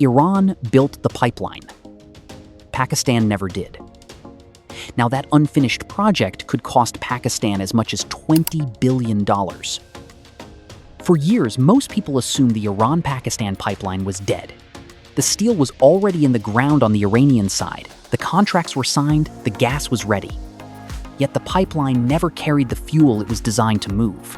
Iran built the pipeline. Pakistan never did. Now, that unfinished project could cost Pakistan as much as $20 billion. For years, most people assumed the Iran-Pakistan pipeline was dead. The steel was already in the ground on the Iranian side. The contracts were signed, the gas was ready. Yet the pipeline never carried the fuel it was designed to move.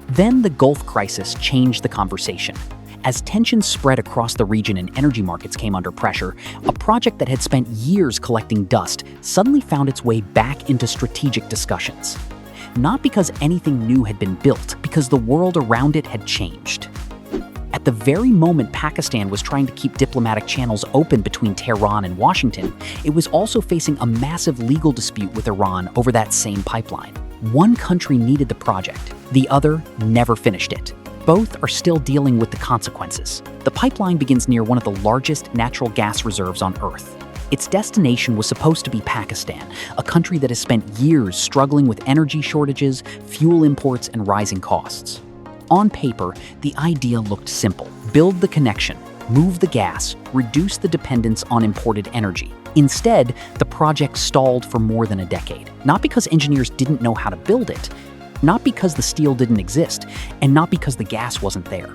Then the Gulf crisis changed the conversation. As tensions spread across the region and energy markets came under pressure, a project that had spent years collecting dust suddenly found its way back into strategic discussions. Not because anything new had been built, because the world around it had changed. At the very moment Pakistan was trying to keep diplomatic channels open between Tehran and Washington, it was also facing a massive legal dispute with Iran over that same pipeline. One country needed the project, the other never finished it. Both are still dealing with the consequences. The pipeline begins near one of the largest natural gas reserves on Earth. Its destination was supposed to be Pakistan, a country that has spent years struggling with energy shortages, fuel imports, and rising costs. On paper, the idea looked simple. Build the connection, move the gas, reduce the dependence on imported energy. Instead, the project stalled for more than a decade. Not because engineers didn't know how to build it, not because the steel didn't exist, and not because the gas wasn't there.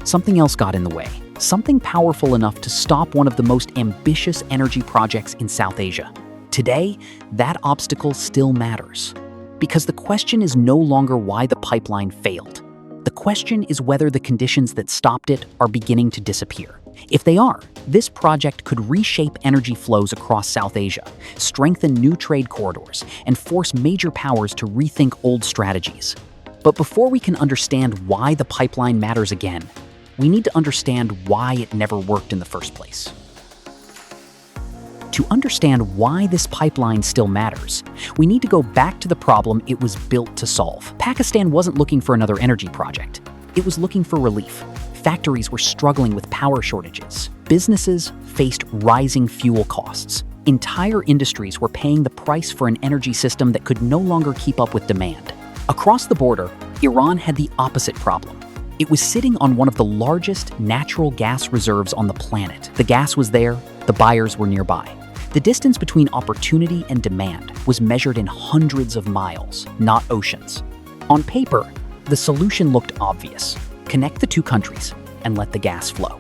Something else got in the way. Something powerful enough to stop one of the most ambitious energy projects in South Asia. Today, that obstacle still matters. Because the question is no longer why the pipeline failed. The question is whether the conditions that stopped it are beginning to disappear. If they are, this project could reshape energy flows across South Asia, strengthen new trade corridors, and force major powers to rethink old strategies. But before we can understand why the pipeline matters again, we need to understand why it never worked in the first place. To understand why this pipeline still matters, we need to go back to the problem it was built to solve. Pakistan wasn't looking for another energy project. It was looking for relief. Factories were struggling with power shortages. Businesses faced rising fuel costs. Entire industries were paying the price for an energy system that could no longer keep up with demand. Across the border, Iran had the opposite problem. It was sitting on one of the largest natural gas reserves on the planet. The gas was there, the buyers were nearby. The distance between opportunity and demand was measured in hundreds of miles, not oceans. On paper, the solution looked obvious. Connect the two countries and let the gas flow.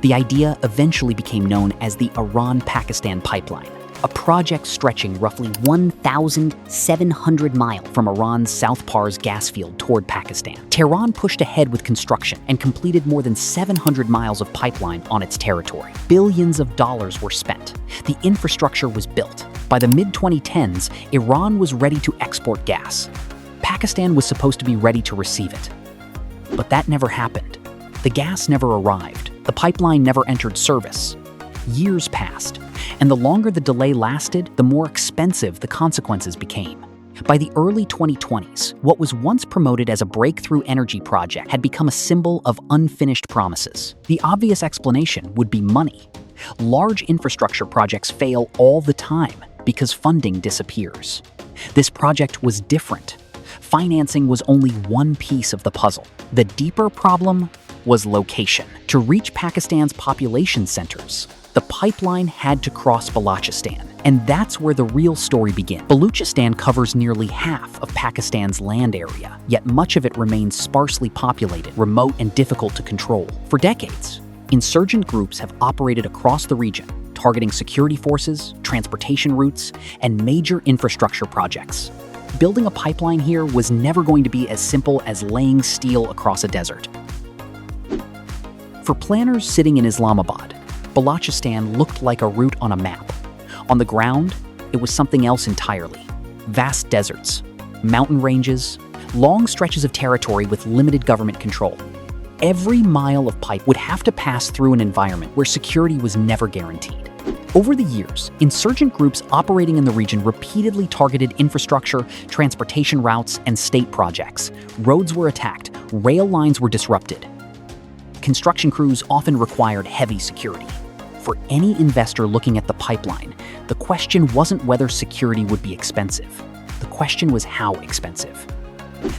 The idea eventually became known as the Iran-Pakistan pipeline, a project stretching roughly 1,700 miles from Iran's South Pars gas field toward Pakistan. Tehran pushed ahead with construction and completed more than 700 miles of pipeline on its territory. Billions of dollars were spent. The infrastructure was built. By the mid-2010s, Iran was ready to export gas. Pakistan was supposed to be ready to receive it. But that never happened. The gas never arrived. The pipeline never entered service. Years passed, and the longer the delay lasted, the more expensive the consequences became. By the early 2020s, what was once promoted as a breakthrough energy project had become a symbol of unfinished promises. The obvious explanation would be money. Large infrastructure projects fail all the time because funding disappears. This project was different. Financing was only one piece of the puzzle. The deeper problem was location. To reach Pakistan's population centers, the pipeline had to cross Balochistan, and that's where the real story begins. Balochistan covers nearly half of Pakistan's land area, yet much of it remains sparsely populated, remote, and difficult to control. For decades, insurgent groups have operated across the region, targeting security forces, transportation routes, and major infrastructure projects. Building a pipeline here was never going to be as simple as laying steel across a desert. For planners sitting in Islamabad, Balochistan looked like a route on a map. On the ground, it was something else entirely. Vast deserts, mountain ranges, long stretches of territory with limited government control. Every mile of pipe would have to pass through an environment where security was never guaranteed. Over the years, insurgent groups operating in the region repeatedly targeted infrastructure, transportation routes, and state projects. Roads were attacked, rail lines were disrupted. Construction crews often required heavy security. For any investor looking at the pipeline, the question wasn't whether security would be expensive. The question was how expensive.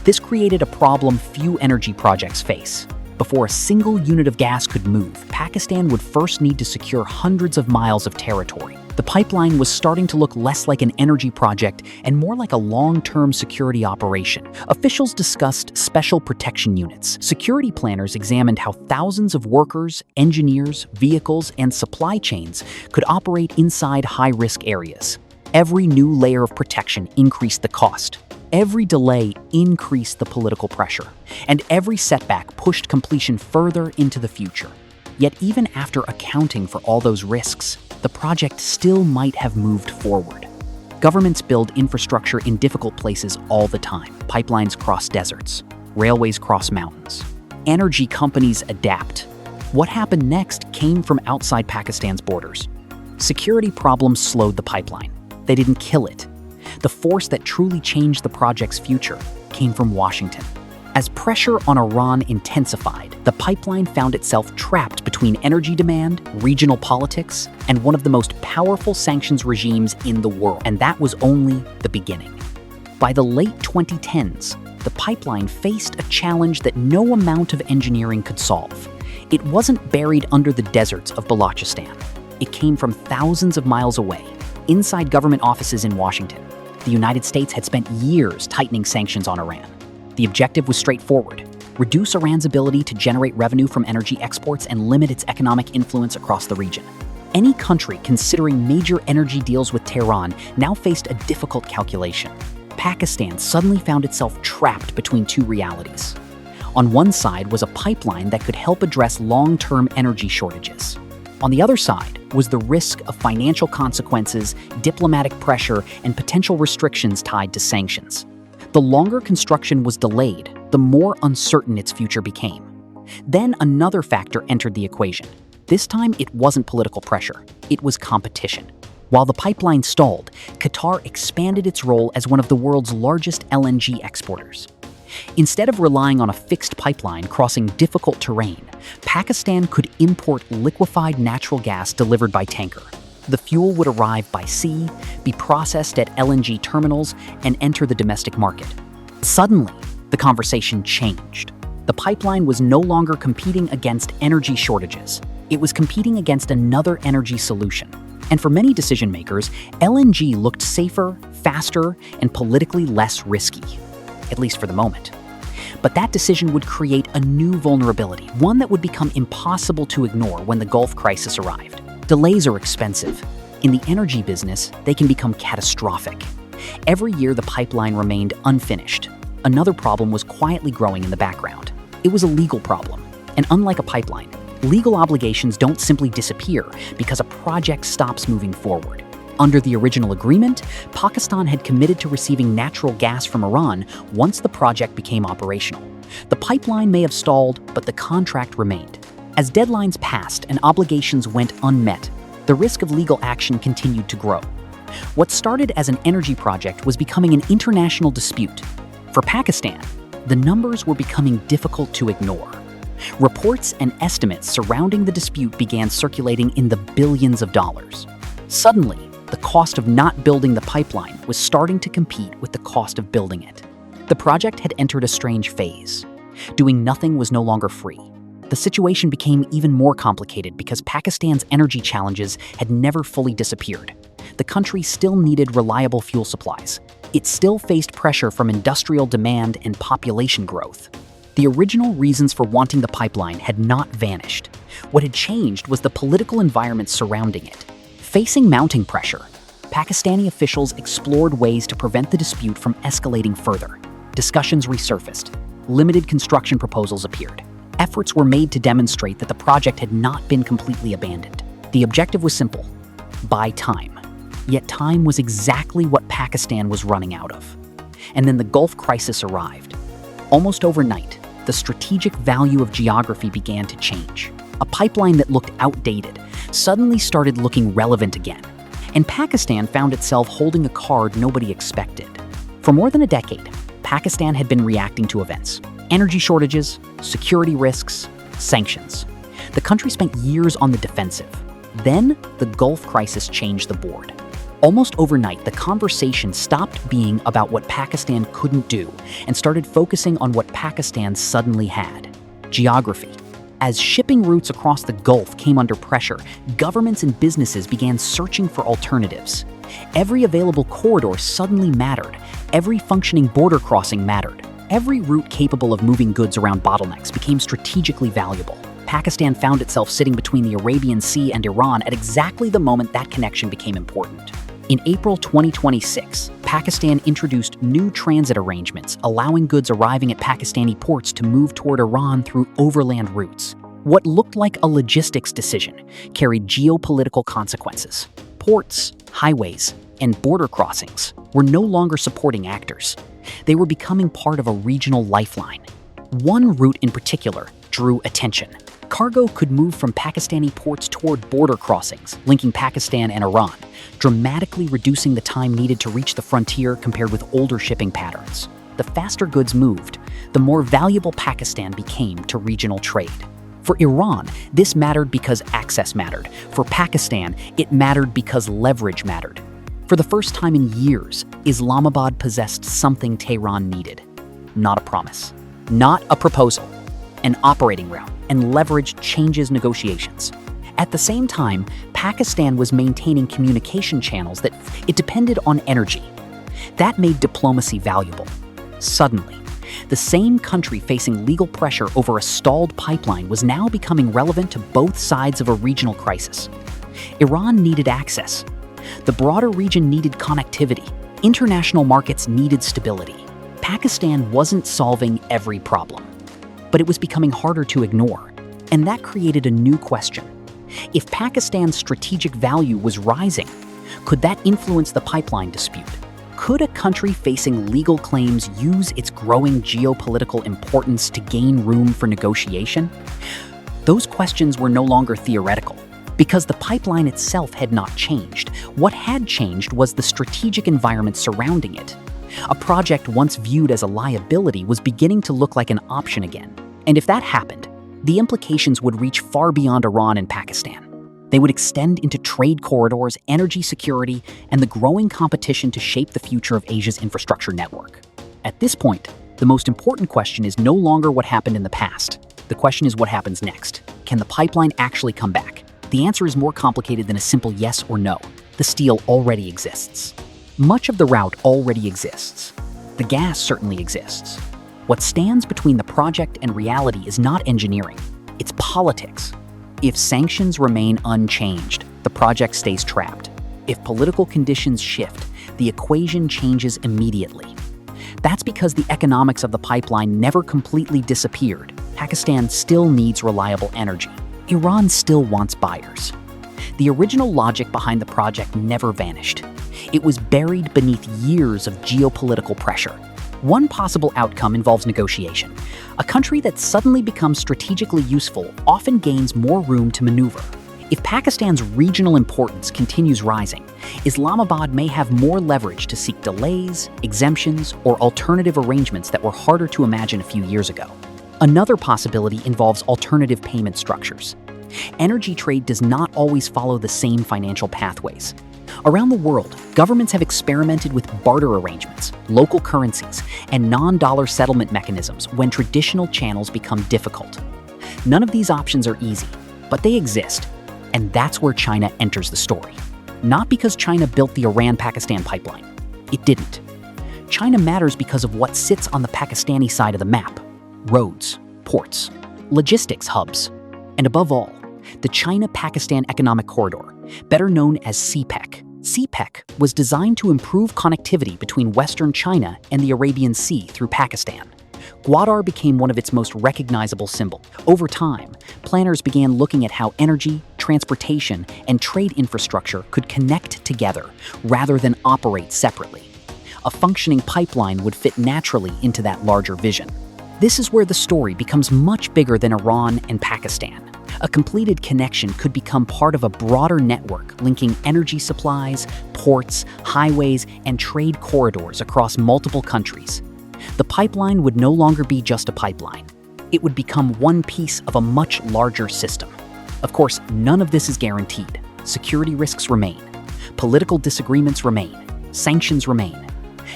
This created a problem few energy projects face. Before a single unit of gas could move, Pakistan would first need to secure hundreds of miles of territory. The pipeline was starting to look less like an energy project and more like a long-term security operation. Officials discussed special protection units. Security planners examined how thousands of workers, engineers, vehicles, and supply chains could operate inside high-risk areas. Every new layer of protection increased the cost. Every delay increased the political pressure, and every setback pushed completion further into the future. Yet even after accounting for all those risks, the project still might have moved forward. Governments build infrastructure in difficult places all the time. Pipelines cross deserts. Railways cross mountains. Energy companies adapt. What happened next came from outside Pakistan's borders. Security problems slowed the pipeline. They didn't kill it. The force that truly changed the project's future came from Washington. As pressure on Iran intensified, the pipeline found itself trapped between energy demand, regional politics, and one of the most powerful sanctions regimes in the world. And that was only the beginning. By the late 2010s, the pipeline faced a challenge that no amount of engineering could solve. It wasn't buried under the deserts of Balochistan. It came from thousands of miles away, inside government offices in Washington. The United States had spent years tightening sanctions on Iran. The objective was straightforward: reduce Iran's ability to generate revenue from energy exports and limit its economic influence across the region. Any country considering major energy deals with Tehran now faced a difficult calculation. Pakistan suddenly found itself trapped between two realities. On one side was a pipeline that could help address long-term energy shortages. On the other side was the risk of financial consequences, diplomatic pressure, and potential restrictions tied to sanctions. The longer construction was delayed, the more uncertain its future became. Then another factor entered the equation. This time it wasn't political pressure, it was competition. While the pipeline stalled, Qatar expanded its role as one of the world's largest LNG exporters. Instead of relying on a fixed pipeline crossing difficult terrain, Pakistan could import liquefied natural gas delivered by tanker. The fuel would arrive by sea, be processed at LNG terminals, and enter the domestic market. Suddenly, the conversation changed. The pipeline was no longer competing against energy shortages. It was competing against another energy solution. And for many decision makers, LNG looked safer, faster, and politically less risky. At least for the moment. But that decision would create a new vulnerability, one that would become impossible to ignore when the Gulf crisis arrived. Delays are expensive. In the energy business, they can become catastrophic. Every year, the pipeline remained unfinished. Another problem was quietly growing in the background. It was a legal problem. And unlike a pipeline, legal obligations don't simply disappear because a project stops moving forward. Under the original agreement, Pakistan had committed to receiving natural gas from Iran once the project became operational. The pipeline may have stalled, but the contract remained. As deadlines passed and obligations went unmet, the risk of legal action continued to grow. What started as an energy project was becoming an international dispute. For Pakistan, the numbers were becoming difficult to ignore. Reports and estimates surrounding the dispute began circulating in the billions of dollars. Suddenly, the cost of not building the pipeline was starting to compete with the cost of building it. The project had entered a strange phase. Doing nothing was no longer free. The situation became even more complicated because Pakistan's energy challenges had never fully disappeared. The country still needed reliable fuel supplies. It still faced pressure from industrial demand and population growth. The original reasons for wanting the pipeline had not vanished. What had changed was the political environment surrounding it. Facing mounting pressure, Pakistani officials explored ways to prevent the dispute from escalating further. Discussions resurfaced. Limited construction proposals appeared. Efforts were made to demonstrate that the project had not been completely abandoned. The objective was simple: buy time. Yet time was exactly what Pakistan was running out of. And then the Gulf crisis arrived. Almost overnight, the strategic value of geography began to change. A pipeline that looked outdated suddenly started looking relevant again. And Pakistan found itself holding a card nobody expected. For more than a decade, Pakistan had been reacting to events: energy shortages, security risks, sanctions. The country spent years on the defensive. Then, the Gulf crisis changed the board. Almost overnight, the conversation stopped being about what Pakistan couldn't do and started focusing on what Pakistan suddenly had: geography. As shipping routes across the Gulf came under pressure, governments and businesses began searching for alternatives. Every available corridor suddenly mattered. Every functioning border crossing mattered. Every route capable of moving goods around bottlenecks became strategically valuable. Pakistan found itself sitting between the Arabian Sea and Iran at exactly the moment that connection became important. In April 2026, Pakistan introduced new transit arrangements, allowing goods arriving at Pakistani ports to move toward Iran through overland routes. What looked like a logistics decision carried geopolitical consequences. Ports, highways, and border crossings were no longer supporting actors. They were becoming part of a regional lifeline. One route in particular drew attention. Cargo could move from Pakistani ports toward border crossings, linking Pakistan and Iran, dramatically reducing the time needed to reach the frontier compared with older shipping patterns. The faster goods moved, the more valuable Pakistan became to regional trade. For Iran, this mattered because access mattered. For Pakistan, it mattered because leverage mattered. For the first time in years, Islamabad possessed something Tehran needed. Not a promise, not a proposal, an operating route, and leverage changes negotiations. At the same time, Pakistan was maintaining communication channels that it depended on energy. That made diplomacy valuable. Suddenly, the same country facing legal pressure over a stalled pipeline was now becoming relevant to both sides of a regional crisis. Iran needed access. The broader region needed connectivity. International markets needed stability. Pakistan wasn't solving every problem, but it was becoming harder to ignore. And that created a new question. If Pakistan's strategic value was rising, could that influence the pipeline dispute? Could a country facing legal claims use its growing geopolitical importance to gain room for negotiation? Those questions were no longer theoretical, because the pipeline itself had not changed. What had changed was the strategic environment surrounding it. A project once viewed as a liability was beginning to look like an option again. And if that happened, the implications would reach far beyond Iran and Pakistan. They would extend into trade corridors, energy security, and the growing competition to shape the future of Asia's infrastructure network. At this point, the most important question is no longer what happened in the past. The question is what happens next. Can the pipeline actually come back? The answer is more complicated than a simple yes or no. The steel already exists. Much of the route already exists. The gas certainly exists. What stands between the project and reality is not engineering, it's politics. If sanctions remain unchanged, the project stays trapped. If political conditions shift, the equation changes immediately. That's because the economics of the pipeline never completely disappeared. Pakistan still needs reliable energy. Iran still wants buyers. The original logic behind the project never vanished. It was buried beneath years of geopolitical pressure. One possible outcome involves negotiation. A country that suddenly becomes strategically useful often gains more room to maneuver. If Pakistan's regional importance continues rising, Islamabad may have more leverage to seek delays, exemptions, or alternative arrangements that were harder to imagine a few years ago. Another possibility involves alternative payment structures. Energy trade does not always follow the same financial pathways. Around the world, governments have experimented with barter arrangements, local currencies, and non-dollar settlement mechanisms when traditional channels become difficult. None of these options are easy, but they exist, and that's where China enters the story. Not because China built the Iran-Pakistan pipeline. It didn't. China matters because of what sits on the Pakistani side of the map: roads, ports, logistics hubs, and above all, the China-Pakistan Economic Corridor, better known as CPEC. CPEC was designed to improve connectivity between Western China and the Arabian Sea through Pakistan. Gwadar became one of its most recognizable symbols. Over time, planners began looking at how energy, transportation, and trade infrastructure could connect together rather than operate separately. A functioning pipeline would fit naturally into that larger vision. This is where the story becomes much bigger than Iran and Pakistan. A completed connection could become part of a broader network linking energy supplies, ports, highways, and trade corridors across multiple countries. The pipeline would no longer be just a pipeline. It would become one piece of a much larger system. Of course, none of this is guaranteed. Security risks remain. Political disagreements remain. Sanctions remain.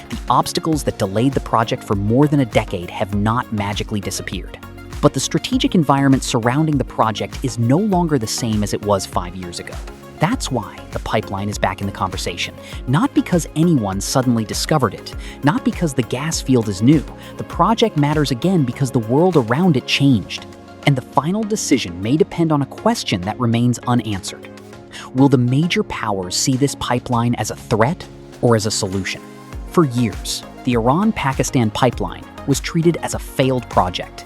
The obstacles that delayed the project for more than a decade have not magically disappeared. But the strategic environment surrounding the project is no longer the same as it was 5 years ago. That's why the pipeline is back in the conversation. Not because anyone suddenly discovered it, not because the gas field is new. The project matters again because the world around it changed. And the final decision may depend on a question that remains unanswered. Will the major powers see this pipeline as a threat or as a solution? For years, the Iran-Pakistan pipeline was treated as a failed project.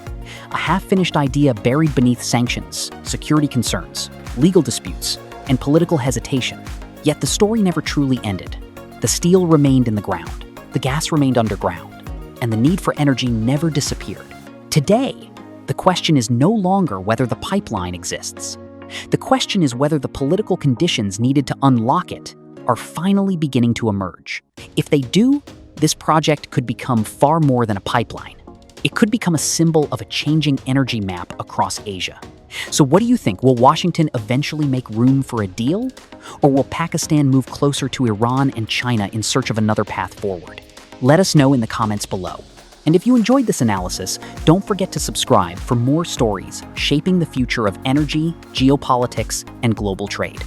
A half-finished idea buried beneath sanctions, security concerns, legal disputes, and political hesitation. Yet the story never truly ended. The steel remained in the ground, the gas remained underground, and the need for energy never disappeared. Today, the question is no longer whether the pipeline exists. The question is whether the political conditions needed to unlock it are finally beginning to emerge. If they do, this project could become far more than a pipeline. It could become a symbol of a changing energy map across Asia. So what do you think? Will Washington eventually make room for a deal? Or will Pakistan move closer to Iran and China in search of another path forward? Let us know in the comments below. And if you enjoyed this analysis, don't forget to subscribe for more stories shaping the future of energy, geopolitics, and global trade.